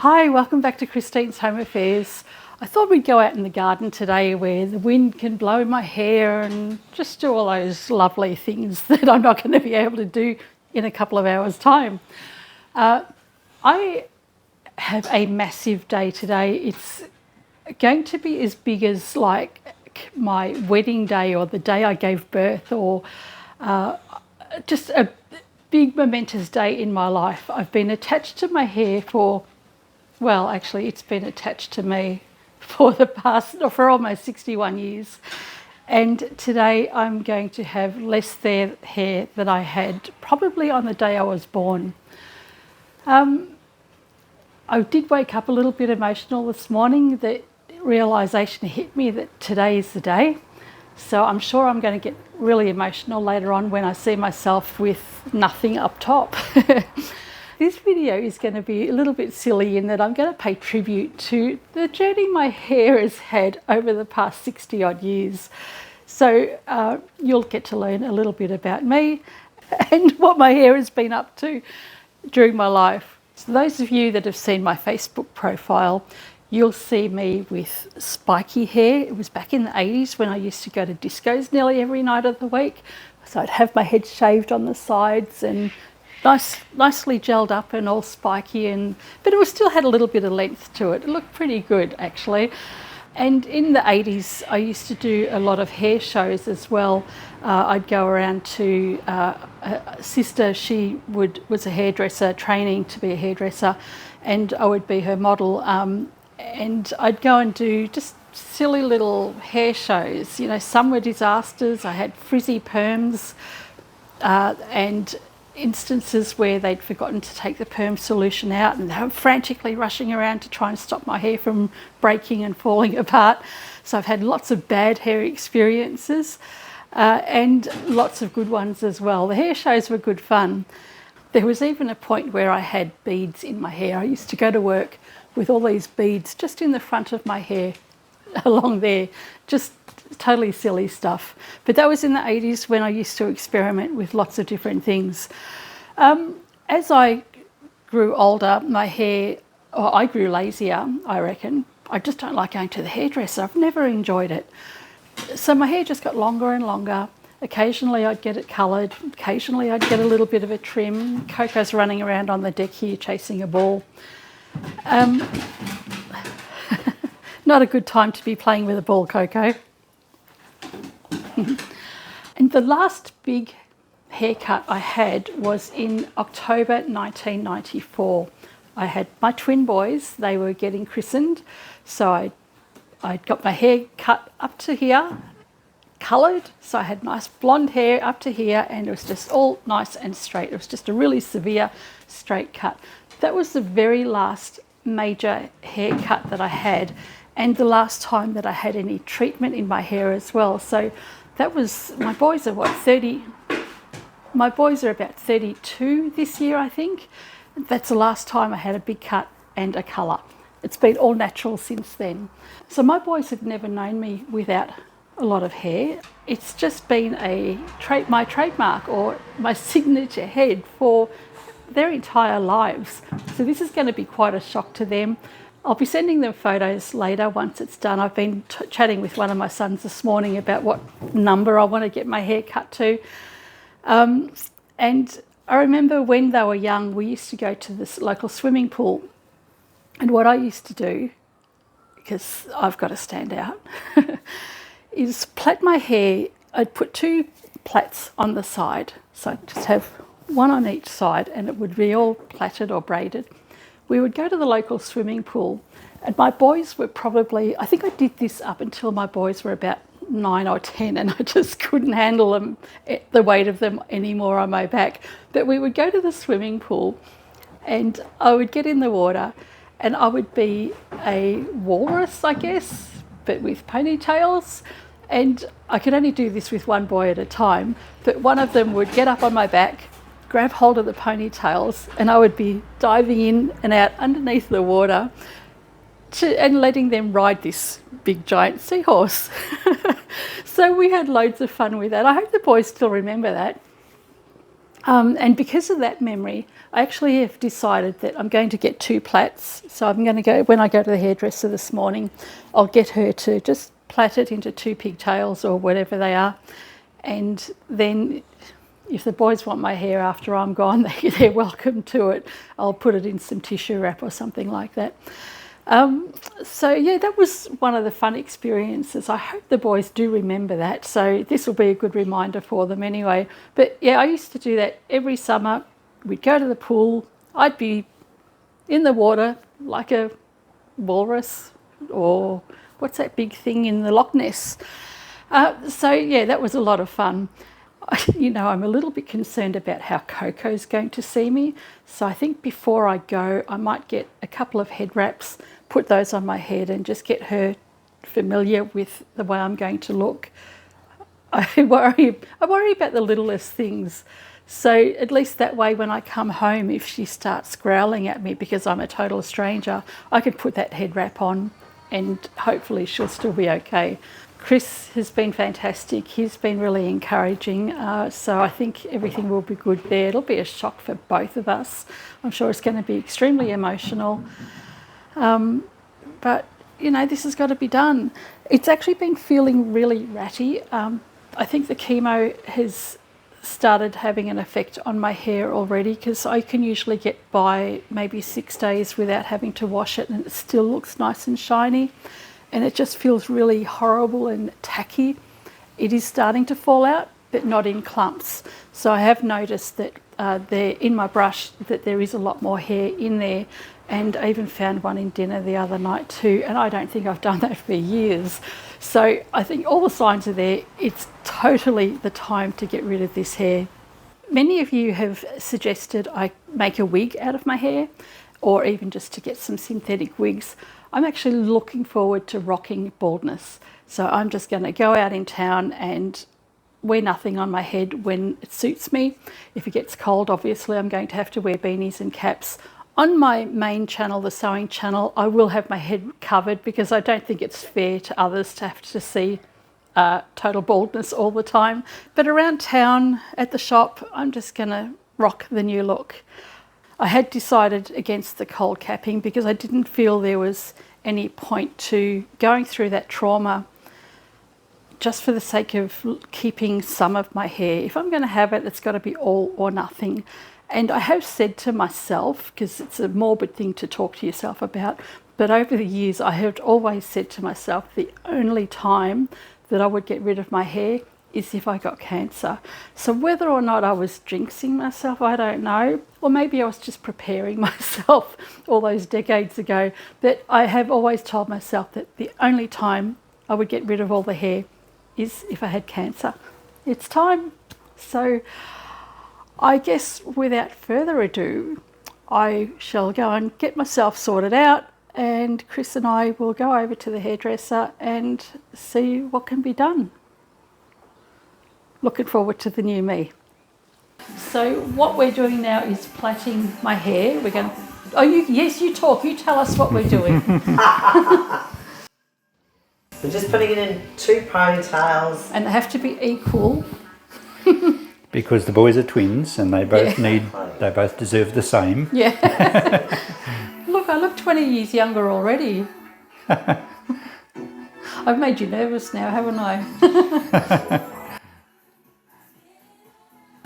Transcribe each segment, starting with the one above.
Hi, welcome back to Christine's Home Affairs. I thought we'd go out in the garden today where the wind can blow my hair and just do all those lovely things that I'm not going to be able to do in a couple of hours' time. I have a massive day today. It's going to be as big as like my wedding day or the day I gave birth, or just a big momentous day in my life. I've been attached to my hair actually it's been attached to me for almost 61 years. And today I'm going to have less hair than I had probably on the day I was born. I did wake up a little bit emotional this morning. The realisation hit me that today is the day. So I'm sure I'm going to get really emotional later on when I see myself with nothing up top. This video is going to be a little bit silly in that I'm going to pay tribute to the journey my hair has had over the past 60 odd years. So you'll get to learn a little bit about me and what my hair has been up to during my life. So those of you that have seen my Facebook profile, you'll see me with spiky hair. It was back in the 80s when I used to go to discos nearly every night of the week. So I'd have my head shaved on the sides and nicely gelled up and all spiky, but it still had a little bit of length to it. It looked pretty good actually. And in the 80s I used to do a lot of hair shows as well. I'd go around to a sister, she was a hairdresser, training to be a hairdresser, and I would be her model, and I'd go and do just silly little hair shows. You know, some were disasters. I had frizzy perms and instances where they'd forgotten to take the perm solution out and they were frantically rushing around to try and stop my hair from breaking and falling apart. So I've had lots of bad hair experiences and lots of good ones as well. The hair shows were good fun. There was even a point where I had beads in my hair. I used to go to work with all these beads just in the front of my hair along there, just totally silly stuff. But that was in the 80s when I used to experiment with lots of different things. As I grew older, I grew lazier, I reckon. I just don't like going to the hairdresser. I've never enjoyed it. So my hair just got longer and longer. Occasionally I'd get it coloured. Occasionally I'd get a little bit of a trim. Coco's running around on the deck here chasing a ball. Not a good time to be playing with a ball, Coco. And the last big haircut I had was in October 1994. I had my twin boys, they were getting christened, so I'd got my hair cut up to here, coloured, so I had nice blonde hair up to here, and it was just all nice and straight. It was just a really severe straight cut. That was the very last major haircut that I had, and the last time that I had any treatment in my hair as well. So that was, my boys are 30? My boys are about 32 this year, I think. That's the last time I had a big cut and a colour. It's been all natural since then. So my boys have never known me without a lot of hair. It's just been my trademark or my signature head for their entire lives. So this is going to be quite a shock to them. I'll be sending them photos later once it's done. I've been chatting with one of my sons this morning about what number I want to get my hair cut to. And I remember when they were young, we used to go to this local swimming pool. And what I used to do, because I've got to stand out, is plait my hair. I'd put 2 plaits on the side. So I'd just have one on each side and it would be all plaited or braided. We would go to the local swimming pool, and my boys were probably, I think I did this up until my boys were about 9 or 10, and I just couldn't handle them, the weight of them anymore on my back. But we would go to the swimming pool and I would get in the water and I would be a walrus, I guess, but with ponytails. And I could only do this with one boy at a time, but one of them would get up on my back, grab hold of the ponytails, and I would be diving in and out underneath the water and letting them ride this big giant seahorse. So we had loads of fun with that. I hope the boys still remember that. And because of that memory, I actually have decided that I'm going to get 2 plaits. So I'm going to go, when I go to the hairdresser this morning, I'll get her to just plait it into 2 pigtails or whatever they are. And then if the boys want my hair after I'm gone, they're welcome to it. I'll put it in some tissue wrap or something like that. So yeah, that was one of the fun experiences. I hope the boys do remember that. So this will be a good reminder for them anyway. But yeah, I used to do that every summer. We'd go to the pool. I'd be in the water like a walrus, or what's that big thing in the Loch Ness? So yeah, that was a lot of fun. You know, I'm a little bit concerned about how Coco's going to see me. So I think before I go, I might get a couple of head wraps, put those on my head and just get her familiar with the way I'm going to look. I worry about the littlest things. So at least that way when I come home, if she starts growling at me because I'm a total stranger, I can put that head wrap on and hopefully she'll still be okay. Chris has been fantastic. He's been really encouraging. So I think everything will be good there. It'll be a shock for both of us. I'm sure it's going to be extremely emotional. But, you know, this has got to be done. It's actually been feeling really ratty. I think the chemo has started having an effect on my hair already, because I can usually get by maybe 6 days without having to wash it and it still looks nice and shiny. And it just feels really horrible and tacky. It is starting to fall out, but not in clumps. So I have noticed that there in my brush that there is a lot more hair in there, and I even found one in dinner the other night too, and I don't think I've done that for years. So I think all the signs are there. It's totally the time to get rid of this hair. Many of you have suggested I make a wig out of my hair, or even just to get some synthetic wigs. I'm actually looking forward to rocking baldness. So I'm just going to go out in town and wear nothing on my head when it suits me. If it gets cold, obviously I'm going to have to wear beanies and caps. On my main channel, the sewing channel, I will have my head covered because I don't think it's fair to others to have to see total baldness all the time. But around town, at the shop, I'm just going to rock the new look. I had decided against the cold capping because I didn't feel there was any point to going through that trauma just for the sake of keeping some of my hair. If I'm going to have it, it's got to be all or nothing. And I have said to myself, because it's a morbid thing to talk to yourself about, but over the years I have always said to myself the only time that I would get rid of my hair is if I got cancer. So whether or not I was jinxing myself, I don't know. Or maybe I was just preparing myself all those decades ago. But I have always told myself that the only time I would get rid of all the hair is if I had cancer. It's time. So I guess without further ado, I shall go and get myself sorted out, and Chris and I will go over to the hairdresser and see what can be done. Looking forward to the new me. So what we're doing now is plaiting my hair. We're going to... Oh, yes, you talk. You tell us what we're doing. We're just putting it in 2 ponytails. And they have to be equal. Because the boys are twins and they both they both deserve the same. Yeah. Look, I look 20 years younger already. I've made you nervous now, haven't I?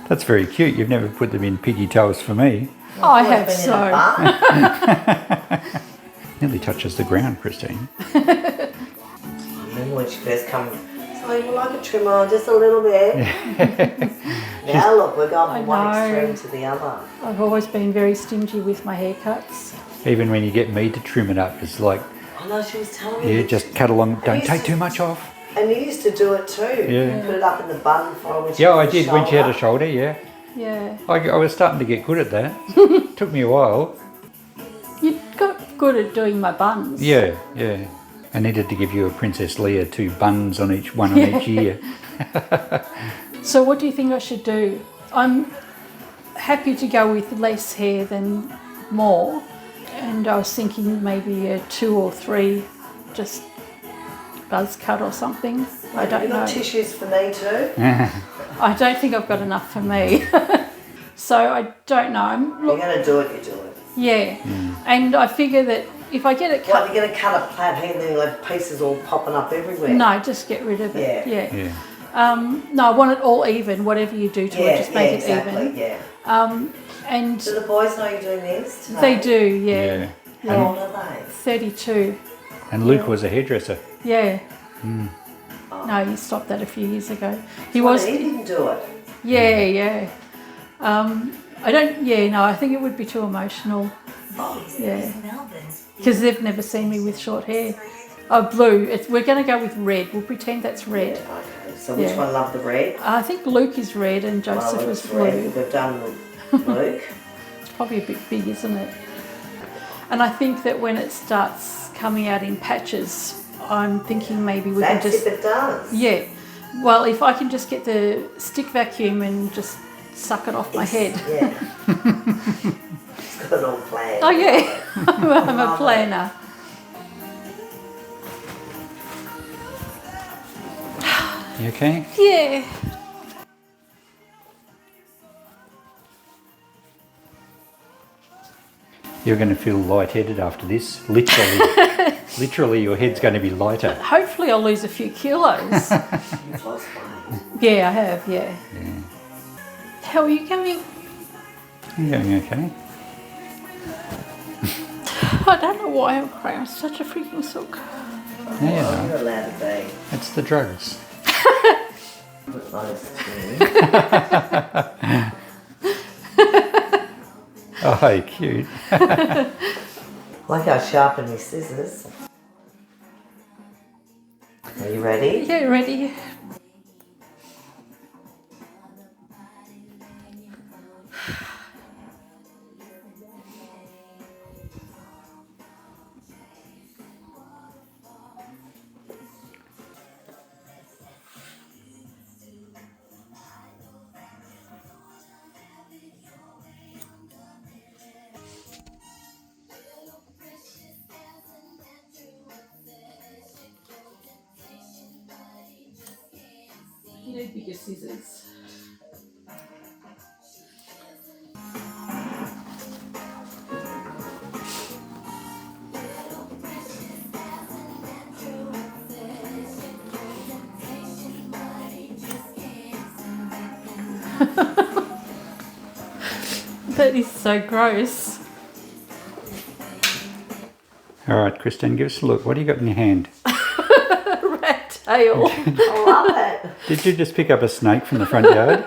That's very cute. You've never put them in piggy tails for me. Oh, I have so. Nearly touches the ground, Christine. Remember when she first come, so you like a trimmer, just a little bit. Now look, we're going from one extreme to the other. I've always been very stingy with my haircuts. Even when you get me to trim it up, it's like, I know, she was telling me. yeah, just cut along, don't take too much off. And you used to do it too. Yeah. You put it up in the bun for her when she Yeah, I had a did when she had a shoulder. shoulder, yeah. Yeah. I was starting to get good at that. Took me a while. You got good at doing my buns. Yeah, yeah. I needed to give you a Princess Leia 2 buns on each one on each ear. So what do you think I should do? I'm happy to go with less hair than more. And I was thinking maybe 2 or 3, just buzz cut or something. I don't know. You got tissues for me too? I don't think I've got enough for me. So I don't know. You're going to do it, you do it. Yeah, and I figure that if I get it What, cut, you're going to cut a plait here and then you'll have pieces all popping up everywhere? no, just get rid of it. Yeah. Yeah. No, I want it all even. Whatever you do to it, just make it exactly, even. yeah. And Do the boys know you're doing this today? they do, yeah. Yeah. How old are they? 32. And Luke was a hairdresser. Yeah. No, he stopped that a few years ago. He Well, was. he didn't do it. Yeah, yeah. I don't. Yeah, no. I think it would be too emotional. Yeah. Because they've never seen me with short hair. Oh, blue. We're going to go with red. We'll pretend that's red. Yeah, okay. So which Yeah. one loved the red? I think Luke is red and Joseph was Luke's blue. red. We've done Luke. It's probably a bit big, isn't it? And I think that when it starts coming out in patches, I'm thinking maybe we That's can just. if it does. Yeah. Well, if I can just get the stick vacuum and just suck it off my head. Yeah. It's got an all plan. Oh, yeah. I'm a planner. You okay? Yeah. You're going to feel lightheaded after this. Literally. Literally, your head's going to be lighter. Hopefully I'll lose a few kilos. You've lost weight. Yeah, I have, yeah. How are you going? You're going okay? I don't know why I'm crying. I'm such a freaking sook. Yeah, Well, you're allowed to be. it's the drugs. Put those two. Oh, cute. Like how I sharpen these scissors. Are you ready? Yeah, ready? You need bigger scissors. That is so gross. All right, Christine, give us a look. What do you got in your hand? Rat tail. I love it. Did you just pick up a snake from the front yard?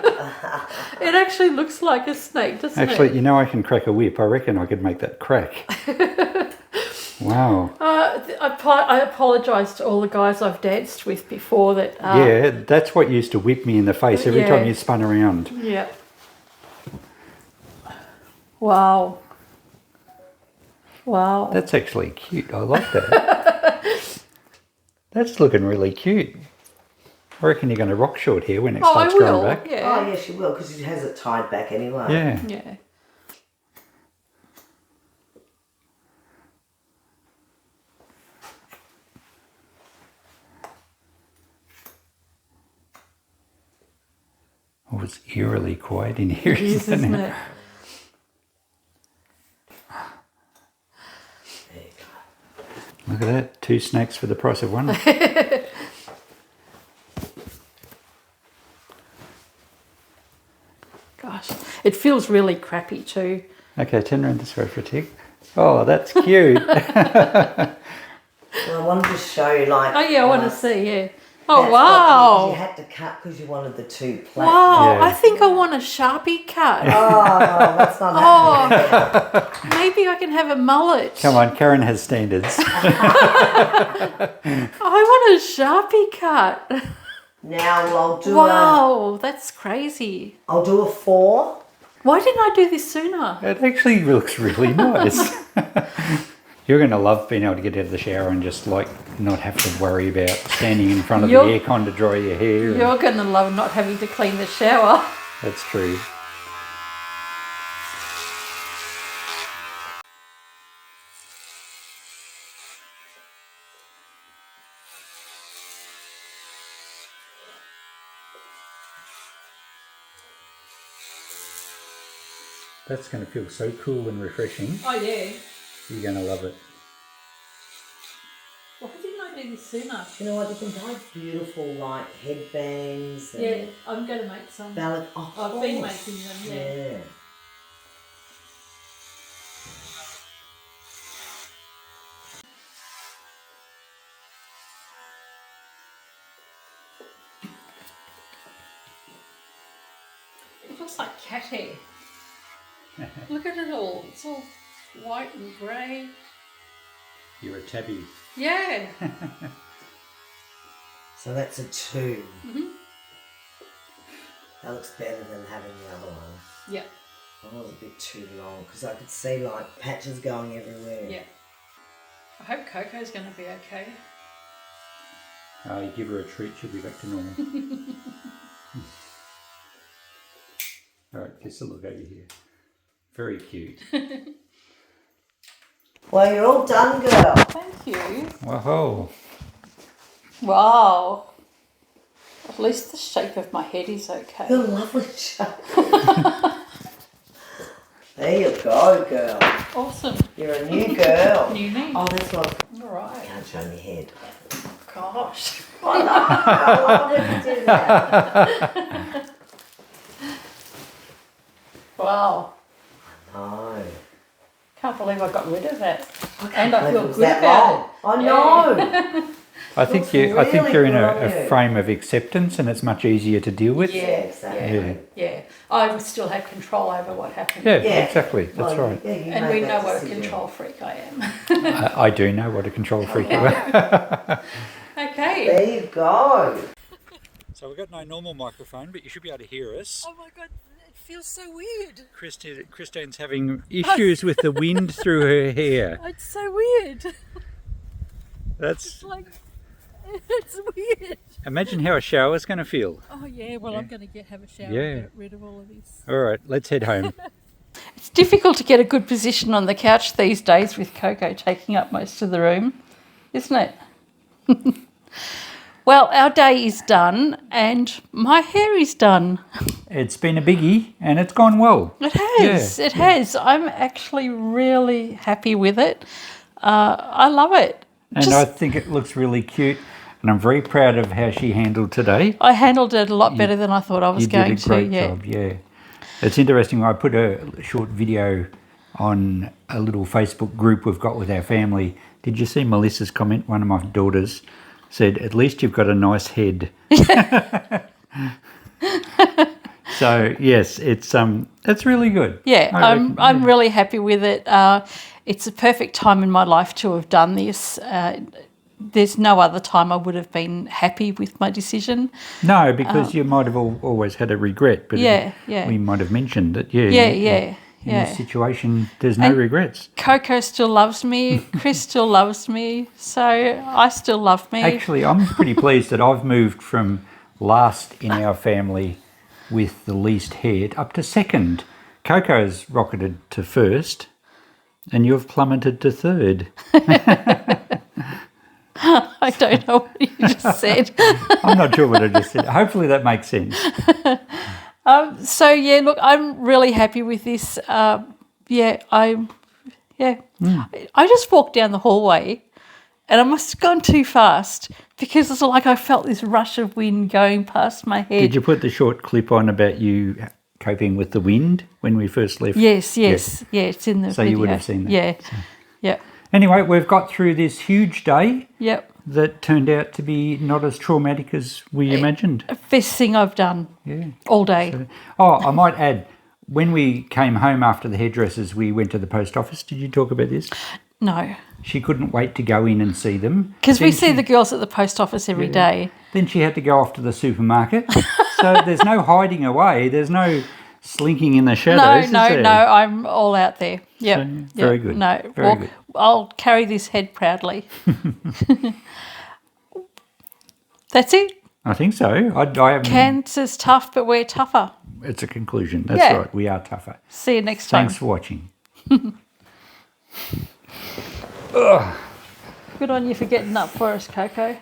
It actually looks like a snake, doesn't Actually, it? you know I can crack a whip. I reckon I could make that crack. Wow. I apologise to all the guys I've danced with before that. Yeah, that's what used to whip me in the face every Yeah. time you spun around. Yeah. Wow. Wow. That's actually cute. I like that. That's looking really cute. I reckon you're going to rock short hair when it Oh, I starts will. growing back. Oh, Yeah. yes, you will, because she has it tied back anyway. Yeah. Yeah. Oh, it's eerily quiet in here, It is, isn't it? There you go. Look at that. 2 snacks for the price of one. Gosh, it feels really crappy too. Okay, turn around this way for a tick. Oh, that's cute. Well, I wanted to show you, like... Oh yeah, I want to see. Yeah. Oh that's what wow. You had to cut because you wanted the two plates. Wow, Yeah. I think I want a Sharpie cut. Oh, that's not happening. Oh, maybe I can have a mullet. Come on, Karen has standards. I want a Sharpie cut. Now I'll do Wow, that's crazy. I'll do a 4. Why didn't I do this sooner? It actually looks really nice. You're going to love being able to get out of the shower and just like not have to worry about standing in front of the You're- aircon to dry your hair. and- You're going to love not having to clean the shower. That's true. That's going to feel so cool and refreshing. Oh, yeah. You're going to love it. Why didn't I do this sooner? You know what? You can buy beautiful like headbands. And Yeah, I'm going to make some. Ballad. Oh, I've been making them, Yeah. It looks like cat hair. Look at it all. It's all white and grey. You're a tabby. Yeah. So that's a 2. Mhm. That looks better than having the other one. Yeah. That was a bit too long because I could see like patches going everywhere. Yeah. I hope Coco's going to be okay. You give her a treat, she'll be back to normal. Alright, just a look over here. Very cute. Well, you're all done, girl. Thank you. Whoa. Wow. At least the shape of my head is okay. You're lovely, shape. There you go, girl. Awesome. You're a new girl. New me. Oh, that's what. All right. Can't show me head. Gosh. Oh no! Why would you do that? Wow. No. Can't believe I got rid of it. I And I can't believe feel it was good that about long. it. I Yeah. know. I think Looks I think really you're in good on a you. frame of acceptance and it's much easier to deal with. Yeah, exactly. Yeah. Yeah. I still have control over what happens. Yeah, Yeah. exactly. That's Well, right. Yeah, you And made we that know what a decision. control freak I am. I do know what a control freak you are. Okay. There you go. So we've got no normal microphone, but you should be able to hear us. Oh my god, it feels so weird. Christine's having issues with the wind through her hair. It's so weird. That's Like, it's weird. imagine how a shower's going to feel. Oh yeah, well I'm going to have a shower Yeah. and get rid of all of this. All right, let's head home. It's difficult to get a good position on the couch these days with Coco taking up most of the room, isn't it? Well, our day is done and my hair is done. It's been a biggie and it's gone well. It has. Yeah, It has. I'm actually really happy with it. I love it. And I think it looks really cute. And I'm very proud of how she handled today. I handled it a lot better than I thought I was You going did a great to. Yeah. job, yeah. It's interesting. I put a short video on a little Facebook group we've got with our family. Did you see Melissa's comment? One of my daughters said, "At least you've got a nice head." So yes, it's really good. Yeah, I reckon, I'm really happy with it. It's a perfect time in my life to have done this. There's no other time I would have been happy with my decision. No, because you might have always had a regret, but Yeah. we might have mentioned that. Yeah, Yeah. In this situation, there's no regrets. Coco still loves me. Chris still loves me. So I still love me. Actually, I'm pretty pleased that I've moved from last in our family with the least hair up to second. Coco's rocketed to first, and you've plummeted to third. I don't know what you just said. I'm not sure what I just said. Hopefully that makes sense. So yeah, look, I'm really happy with this. I just walked down the hallway and I must have gone too fast because it's like I felt this rush of wind going past my head. Did you put the short clip on about you coping with the wind when we first left? Yes. Yeah, it's in the So video. you would have seen that. Yeah. Yep. Anyway, we've got through this huge day Yep. that turned out to be not as traumatic as we imagined. Best thing I've done Yeah. all day. Oh, I might add, when we came home after the hairdressers, we went to the post office. Did you talk about this? No. She couldn't wait to go in and see them. Because we Then see she- the girls at the post office every day. Then she had to go off to the supermarket. So there's no hiding away. There's no slinking in the shadows. is there? No, I'm all out there. Yep. So, very good. No, Very good. I'll carry this head proudly. That's it. I think so. I haven't. Cancer's tough, but we're tougher. It's a conclusion. That's Yeah. right. We are tougher. See you next time. Thanks for watching. Good on you for getting up for us, Coco.